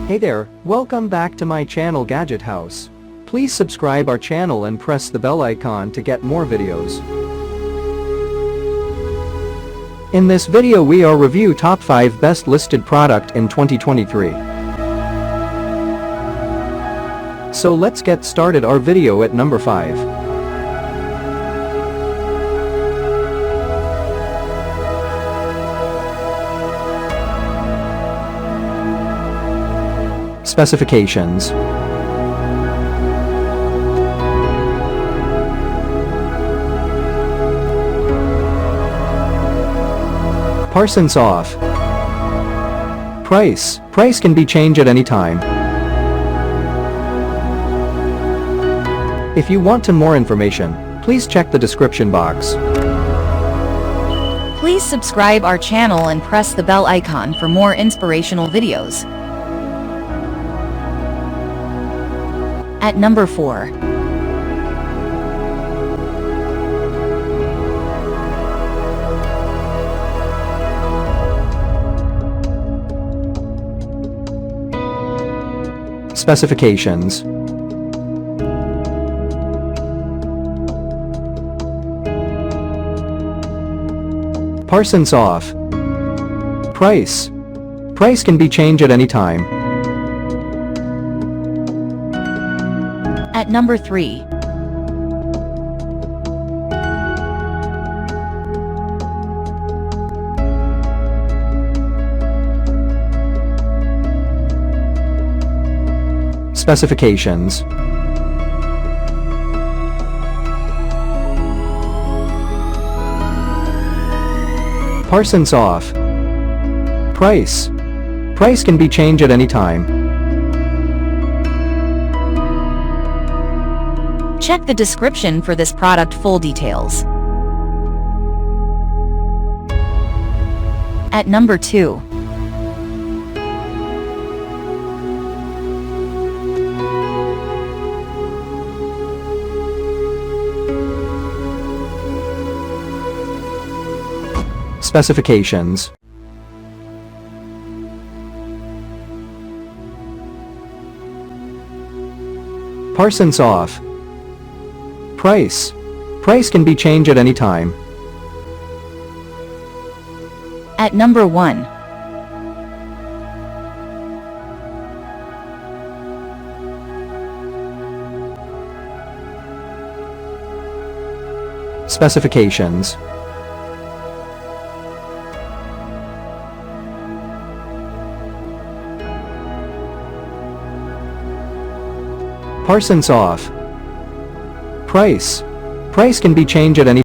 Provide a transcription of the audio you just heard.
Hey there, welcome back to my channel Gadget House. Please subscribe our channel and press the bell icon to get more videos. In this video we are review top 5 best listed product in 2023. So let's get started our video at number 5. Specifications. Parsons off. Price can be changed at any time. If you want to more information, please check the description box. Please subscribe our channel and press the bell icon for more inspirational videos. At number 4. Specifications. Parsons off. Price can be changed at any time. At number 3. Specifications. Parsons off. Price can be changed at any time. Check the description for this product full details. At number 2. Specifications. Parsons off. Price can be changed at any time. At number 1. Specifications. Parsons off. Price can be changed at any